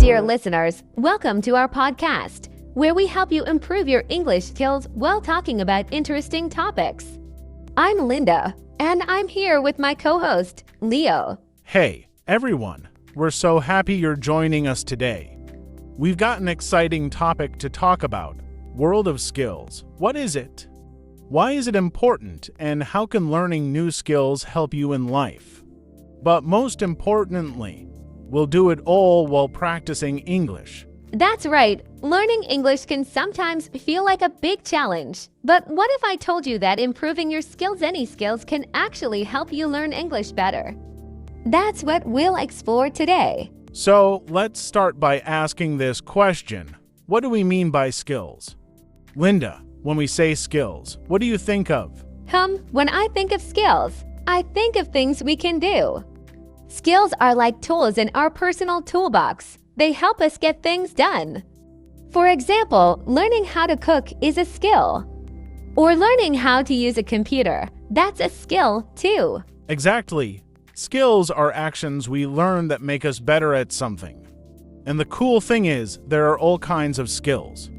dear listeners, welcome to our podcast, where we help you improve your English skills while talking about interesting topics. I'm Linda, and I'm here with my co-host, Leo. Hey, everyone. We're so happy you're joining us today. We've got an exciting topic to talk about. World of skills. What is it? Why is it important, and how can learning new skills help you in life? But most importantly, we'll do it all while practicing English. That's right. Learning English can sometimes feel like a big challenge. But what if I told you that improving your any skills, can actually help you learn English better? That's what we'll explore today. So, let's start by asking this question. What do we mean by skills? Linda, when we say skills, what do you think of? When I think of skills, I think of things we can do. Skills are like tools in our personal toolbox. They help us get things done. For example, learning how to cook is a skill. Or learning how to use a computer, that's a skill too. Exactly. Skills are actions we learn that make us better at something. And the cool thing is, there are all kinds of skills.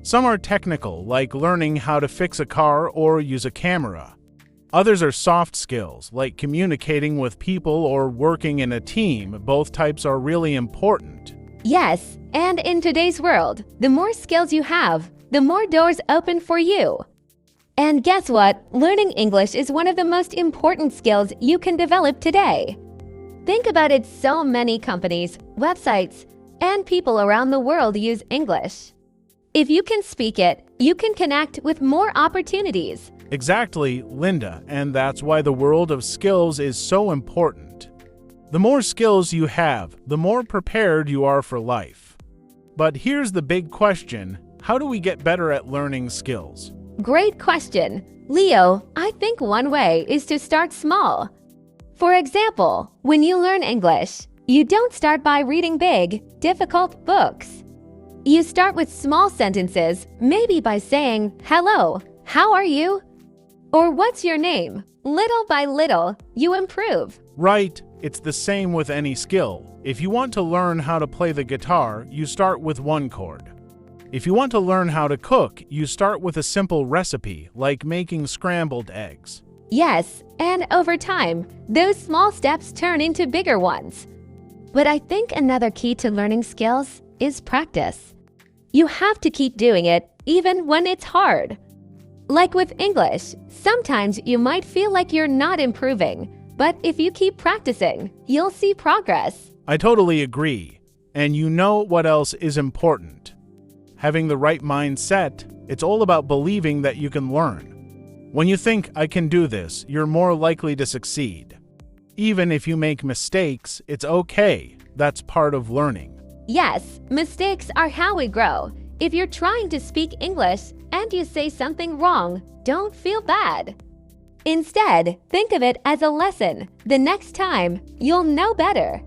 Some are technical, like learning how to fix a car or use a camera. Others are soft skills, like communicating with people or working in a team. Both types are really important. Yes, and in today's world, the more skills you have, the more doors open for you. And guess what? Learning English is one of the most important skills you can develop today. Think about it, so many companies, websites, and people around the world use English. If you can speak it, you can connect with more opportunities. Exactly, Linda, and that's why the world of skills is so important. The more skills you have, the more prepared you are for life. But here's the big question: how do we get better at learning skills? Great question. Leo, I think one way is to start small. For example, when you learn English, you don't start by reading big, difficult books. You start with small sentences, maybe by saying, "Hello, how are you?" Or "What's your name?" Little by little, you improve. Right. It's the same with any skill. If you want to learn how to play the guitar, you start with one chord. If you want to learn how to cook, you start with a simple recipe, like making scrambled eggs. Yes, and over time, those small steps turn into bigger ones. But I think another key to learning skills is practice. You have to keep doing it, even when it's hard. Like with English, sometimes you might feel like you're not improving, but if you keep practicing, you'll see progress. I totally agree. And you know what else is important? Having the right mindset. It's all about believing that you can learn. When you think, "I can do this," you're more likely to succeed. Even if you make mistakes, it's okay. That's part of learning. Yes, mistakes are how we grow. If you're trying to speak English and you say something wrong, don't feel bad. Instead, think of it as a lesson. The next time, you'll know better.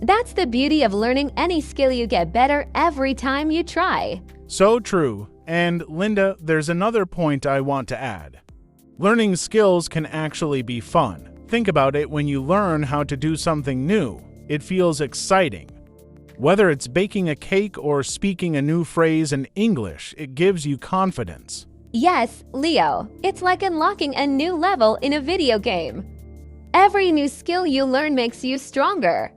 That's the beauty of learning any skill. You get better every time you try. So true. And Linda, there's another point I want to add. Learning skills can actually be fun. Think about it: when you learn how to do something new, it feels exciting. Whether it's baking a cake or speaking a new phrase in English, it gives you confidence. Yes, Leo, it's like unlocking a new level in a video game. Every new skill you learn makes you stronger.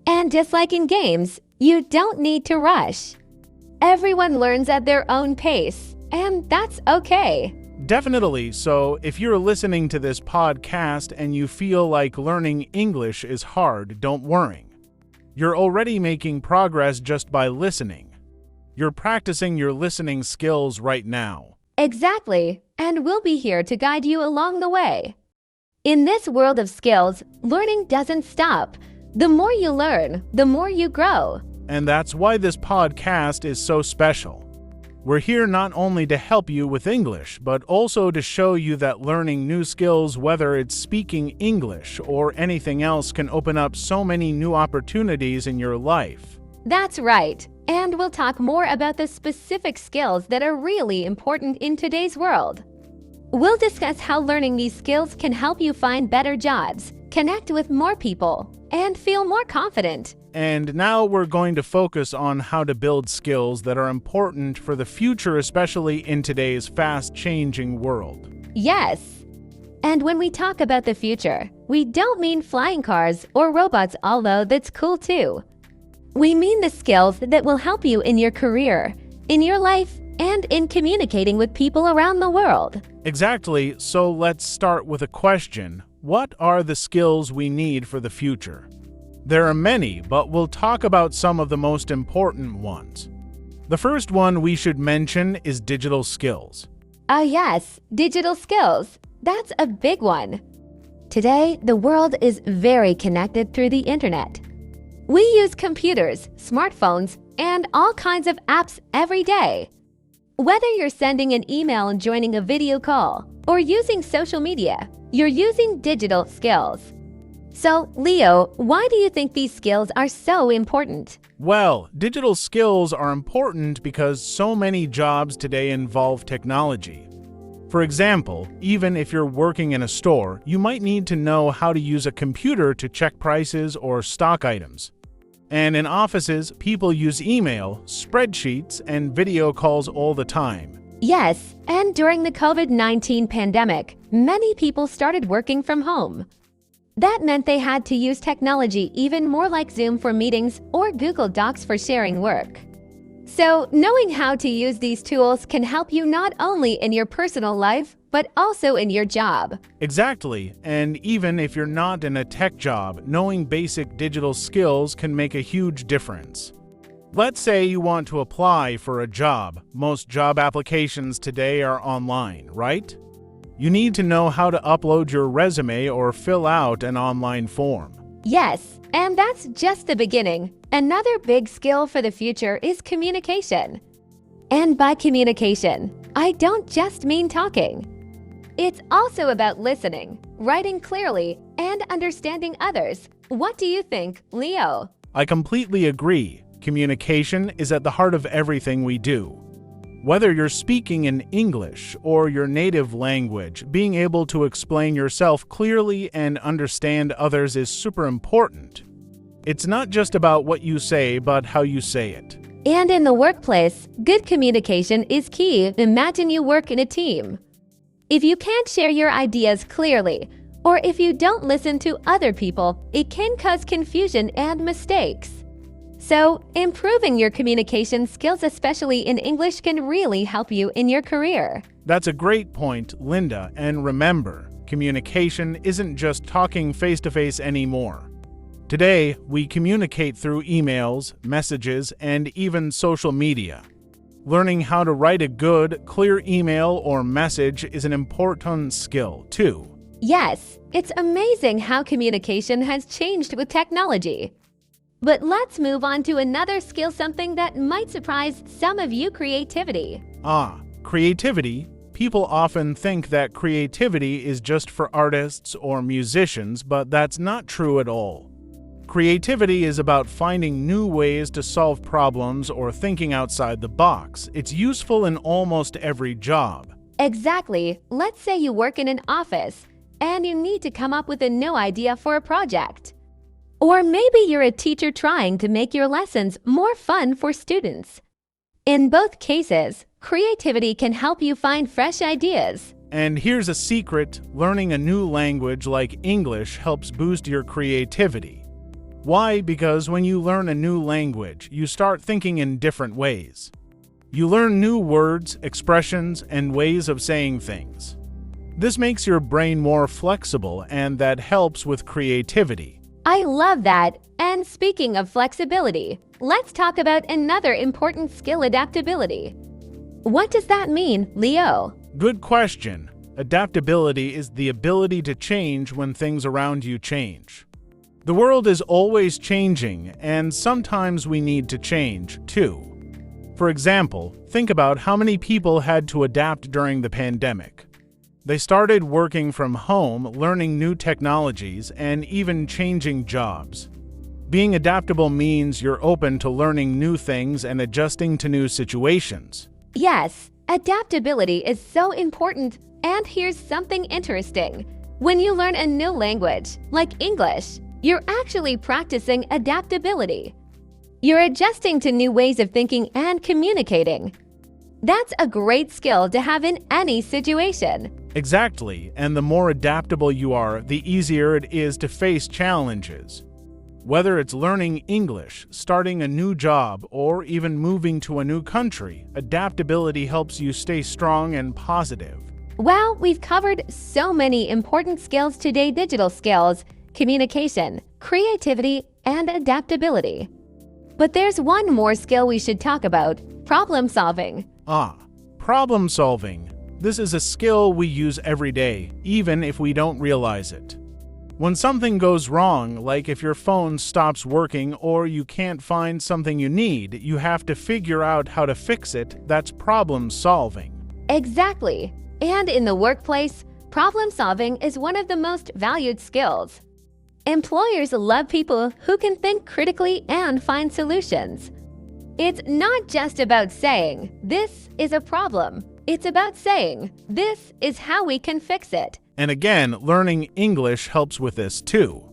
And just like in games, you don't need to rush. Everyone learns at their own pace, and that's okay. Definitely. So if you're listening to this podcast and you feel like learning English is hard, don't worry. You're already making progress just by listening. You're practicing your listening skills right now. Exactly, and we'll be here to guide you along the way. In this world of skills, learning doesn't stop. The more you learn, the more you grow. And that's why this podcast is so special. We're here not only to help you with English, but also to show you that learning new skills, whether it's speaking English or anything else, can open up so many new opportunities in your life. That's right. And we'll talk more about the specific skills that are really important in today's world. We'll discuss how learning these skills can help you find better jobs, connect with more people, and feel more confident. And now we're going to focus on how to build skills that are important for the future, especially in today's fast-changing world. Yes. And when we talk about the future, we don't mean flying cars or robots, although that's cool too. We mean the skills that will help you in your career, in your life, and in communicating with people around the world. Exactly, so let's start with a question. What are the skills we need for the future? There are many, but we'll talk about some of the most important ones. The first one we should mention is digital skills. Yes, digital skills. That's a big one. Today, the world is very connected through the internet. We use computers, smartphones, and all kinds of apps every day. Whether you're sending an email and joining a video call, or using social media, you're using digital skills. So, Leo, why do you think these skills are so important? Well, digital skills are important because so many jobs today involve technology. For example, even if you're working in a store, you might need to know how to use a computer to check prices or stock items. And in offices, people use email, spreadsheets, and video calls all the time. Yes, and during the COVID-19 pandemic, many people started working from home. That meant they had to use technology even more, like Zoom for meetings or Google Docs for sharing work. So, knowing how to use these tools can help you not only in your personal life, but also in your job. Exactly, and even if you're not in a tech job, knowing basic digital skills can make a huge difference. Let's say you want to apply for a job. Most job applications today are online, right? You need to know how to upload your resume or fill out an online form. Yes, and that's just the beginning. Another big skill for the future is communication. And by communication, I don't just mean talking. It's also about listening, writing clearly, and understanding others. What do you think, Leo? I completely agree. Communication is at the heart of everything we do. Whether you're speaking in English or your native language, being able to explain yourself clearly and understand others is super important. It's not just about what you say, but how you say it. And in the workplace, good communication is key. Imagine you work in a team. If you can't share your ideas clearly, or if you don't listen to other people, it can cause confusion and mistakes. So, improving your communication skills, especially in English, can really help you in your career. That's a great point, Linda, and remember, communication isn't just talking face-to-face anymore. Today, we communicate through emails, messages, and even social media. Learning how to write a good, clear email or message is an important skill, too. Yes, it's amazing how communication has changed with technology. But let's move on to another skill, something that might surprise some of you: creativity. Creativity. People often think that creativity is just for artists or musicians, but that's not true at all. Creativity is about finding new ways to solve problems or thinking outside the box. It's useful in almost every job. Exactly. Let's say you work in an office and you need to come up with a new idea for a project. Or maybe you're a teacher trying to make your lessons more fun for students. In both cases, creativity can help you find fresh ideas. And here's a secret: learning a new language like English helps boost your creativity. Why? Because when you learn a new language, you start thinking in different ways. You learn new words, expressions, and ways of saying things. This makes your brain more flexible, and that helps with creativity. I love that. And speaking of flexibility, let's talk about another important skill: adaptability. What does that mean, Leo? Good question. Adaptability is the ability to change when things around you change. The world is always changing, and sometimes we need to change, too. For example, think about how many people had to adapt during the pandemic. They started working from home, learning new technologies, and even changing jobs. Being adaptable means you're open to learning new things and adjusting to new situations. Yes, adaptability is so important. And here's something interesting. When you learn a new language, like English, You're actually practicing adaptability. You're adjusting to new ways of thinking and communicating. That's a great skill to have in any situation. Exactly, and the more adaptable you are, the easier it is to face challenges. Whether it's learning English, starting a new job, or even moving to a new country, adaptability helps you stay strong and positive. Wow, we've covered so many important skills today: digital skills, communication, creativity, and adaptability. But there's one more skill we should talk about: problem solving. Problem solving. This is a skill we use every day, even if we don't realize it. When something goes wrong, like if your phone stops working or you can't find something you need, you have to figure out how to fix it. That's problem solving. Exactly. And in the workplace, problem solving is one of the most valued skills. Employers love people who can think critically and find solutions. It's not just about saying, "This is a problem." It's about saying, "This is how we can fix it." And again, learning English helps with this too.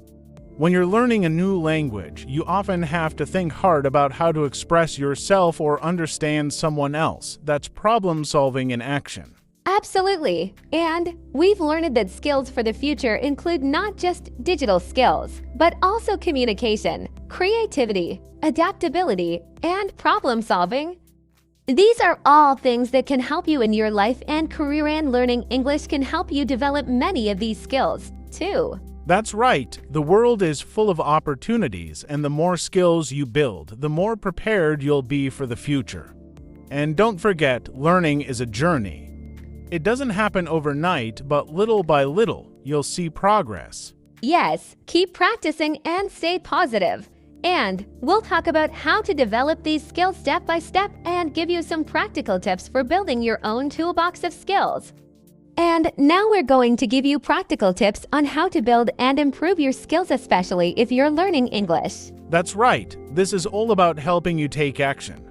When you're learning a new language, you often have to think hard about how to express yourself or understand someone else. That's problem solving in action. Absolutely. And we've learned that skills for the future include not just digital skills, but also communication, creativity, adaptability, and problem solving. These are all things that can help you in your life and career, and learning English can help you develop many of these skills, too. That's right. The world is full of opportunities, and the more skills you build, the more prepared you'll be for the future. And don't forget, learning is a journey. It doesn't happen overnight, but little by little, you'll see progress. Yes, keep practicing and stay positive. And we'll talk about how to develop these skills step by step and give you some practical tips for building your own toolbox of skills. And now we're going to give you practical tips on how to build and improve your skills, especially if you're learning English. That's right. This is all about helping you take action.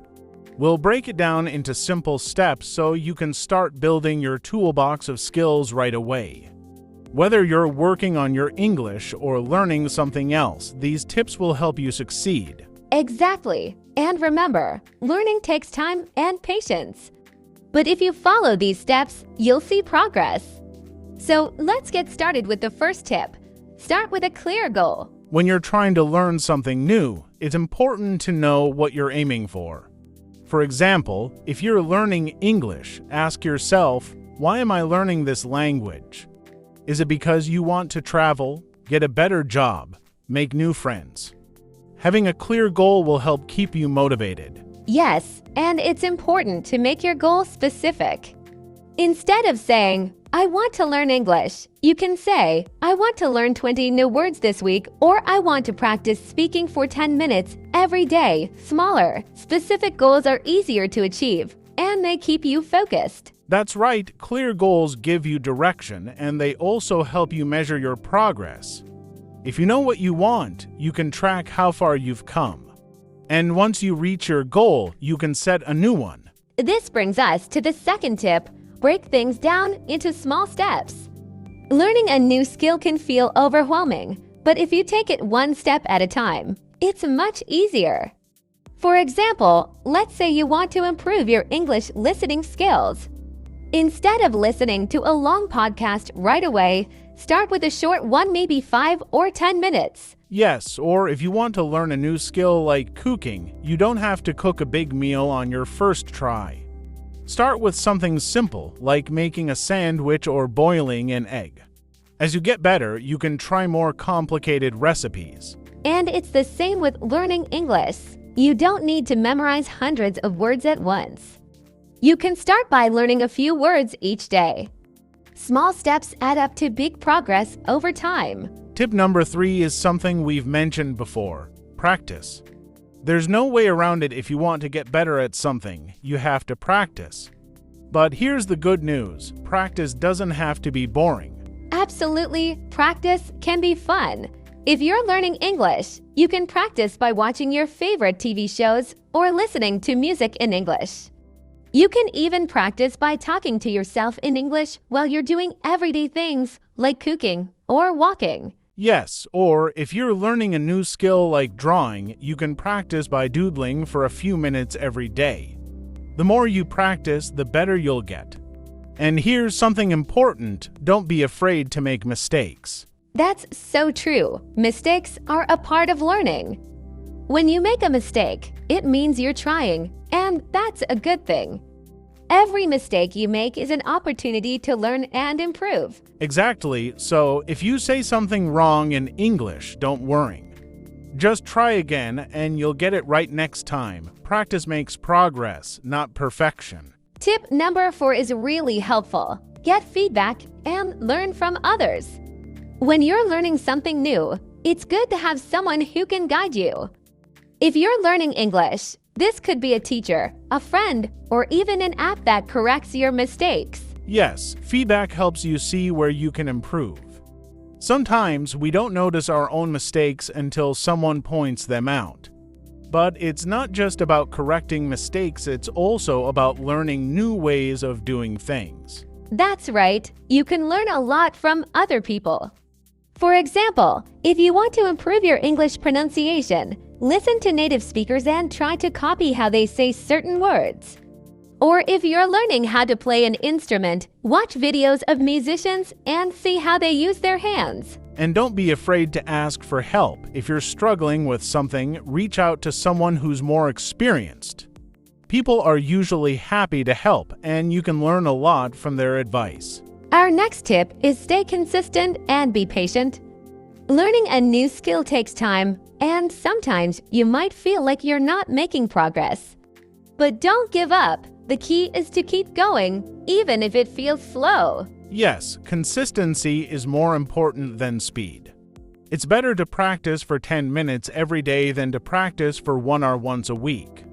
We'll break it down into simple steps so you can start building your toolbox of skills right away. Whether you're working on your English or learning something else, these tips will help you succeed. Exactly. And remember, learning takes time and patience. But if you follow these steps, you'll see progress. So let's get started with the first tip. Start with a clear goal. When you're trying to learn something new, it's important to know what you're aiming for. For example, if you're learning English, ask yourself, why am I learning this language? Is it because you want to travel, get a better job, make new friends? Having a clear goal will help keep you motivated. Yes, and it's important to make your goal specific. Instead of saying, "I want to learn English," you can say, "I want to learn 20 new words this week," or "I want to practice speaking for 10 minutes every day." Smaller, specific goals are easier to achieve, and they keep you focused. That's right, clear goals give you direction, and they also help you measure your progress. If you know what you want, you can track how far you've come. And once you reach your goal, you can set a new one. This brings us to the second tip: break things down into small steps. Learning a new skill can feel overwhelming, but if you take it one step at a time, it's much easier. For example, let's say you want to improve your English listening skills. Instead of listening to a long podcast right away, start with a short one, maybe 5 or 10 minutes. Yes, or if you want to learn a new skill like cooking, you don't have to cook a big meal on your first try. Start with something simple, like making a sandwich or boiling an egg. As you get better, you can try more complicated recipes. And it's the same with learning English. You don't need to memorize hundreds of words at once. You can start by learning a few words each day. Small steps add up to big progress over time. Tip number 3 is something we've mentioned before: practice. There's no way around it. If you want to get better at something, you have to practice. But here's the good news: practice doesn't have to be boring. Absolutely, practice can be fun. If you're learning English, you can practice by watching your favorite TV shows or listening to music in English. You can even practice by talking to yourself in English while you're doing everyday things like cooking or walking. Yes, or if you're learning a new skill like drawing, you can practice by doodling for a few minutes every day. The more you practice, the better you'll get. And here's something important: don't be afraid to make mistakes. That's so true. Mistakes are a part of learning. When you make a mistake, it means you're trying, and that's a good thing. Every mistake you make is an opportunity to learn and improve. Exactly, so if you say something wrong in English, don't worry. Just try again and you'll get it right next time. Practice makes progress, not perfection. Tip number 4 is really helpful. Get feedback and learn from others. When you're learning something new, it's good to have someone who can guide you. If you're learning English, this could be a teacher, a friend, or even an app that corrects your mistakes. Yes, feedback helps you see where you can improve. Sometimes we don't notice our own mistakes until someone points them out. But it's not just about correcting mistakes, it's also about learning new ways of doing things. That's right. You can learn a lot from other people. For example, if you want to improve your English pronunciation, listen to native speakers and try to copy how they say certain words. Or if you're learning how to play an instrument, watch videos of musicians and see how they use their hands. And don't be afraid to ask for help. If you're struggling with something, reach out to someone who's more experienced. People are usually happy to help, and you can learn a lot from their advice. Our next tip is stay consistent and be patient. Learning a new skill takes time, and sometimes you might feel like you're not making progress. But don't give up. The key is to keep going, even if it feels slow. Yes, consistency is more important than speed. It's better to practice for 10 minutes every day than to practice for 1 hour once a week.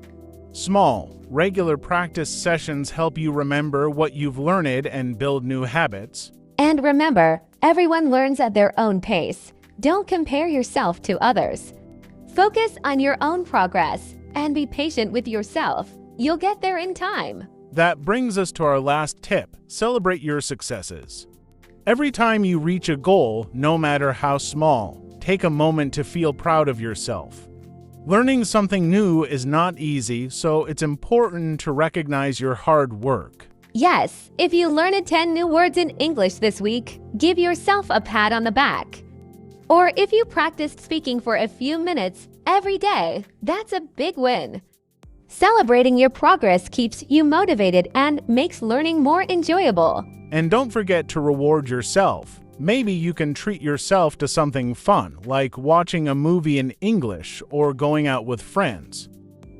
Small, regular practice sessions help you remember what you've learned and build new habits. And remember, everyone learns at their own pace. Don't compare yourself to others. Focus on your own progress and be patient with yourself. You'll get there in time. That brings us to our last tip: celebrate your successes. Every time you reach a goal, no matter how small, take a moment to feel proud of yourself. Learning something new is not easy, so it's important to recognize your hard work. Yes, if you learned 10 new words in English this week, give yourself a pat on the back. Or if you practiced speaking for a few minutes every day, that's a big win. Celebrating your progress keeps you motivated and makes learning more enjoyable. And don't forget to reward yourself. Maybe you can treat yourself to something fun, like watching a movie in English or going out with friends.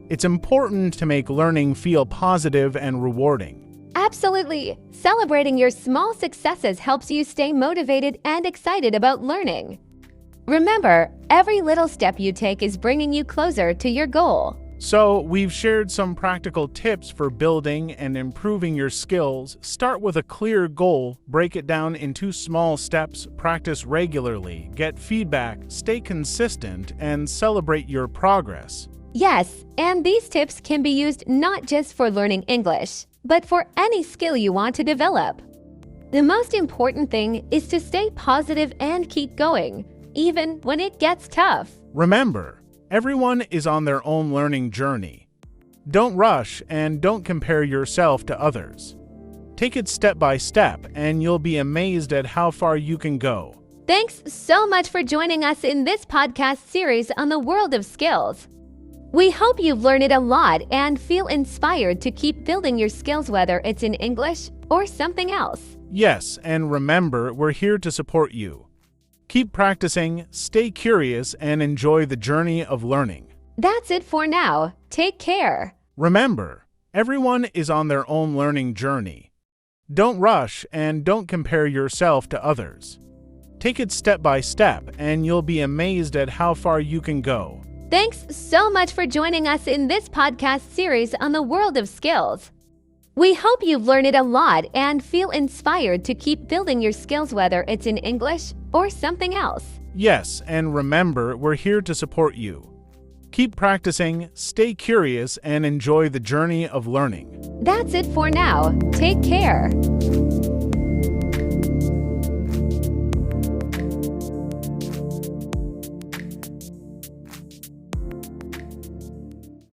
It's important to make learning feel positive and rewarding. Absolutely! Celebrating your small successes helps you stay motivated and excited about learning. Remember, every little step you take is bringing you closer to your goal. So, we've shared some practical tips for building and improving your skills. Start with a clear goal, break it down into small steps, practice regularly, get feedback, stay consistent, and celebrate your progress. Yes, and these tips can be used not just for learning English, but for any skill you want to develop. The most important thing is to stay positive and keep going, even when it gets tough. Remember, everyone is on their own learning journey. Don't rush and don't compare yourself to others. Take it step by step and you'll be amazed at how far you can go. Thanks so much for joining us in this podcast series on the world of skills. We hope you've learned a lot and feel inspired to keep building your skills, whether it's in English or something else. Yes, and remember, we're here to support you. Keep practicing, stay curious, and enjoy the journey of learning. That's it for now. Take care. Remember, everyone is on their own learning journey. Don't rush and don't compare yourself to others. Take it step by step and you'll be amazed at how far you can go. Thanks so much for joining us in this podcast series on the world of skills. We hope you've learned a lot and feel inspired to keep building your skills, whether it's in English or something else. Yes, and remember, we're here to support you. Keep practicing, stay curious, and enjoy the journey of learning. That's it for now. Take care.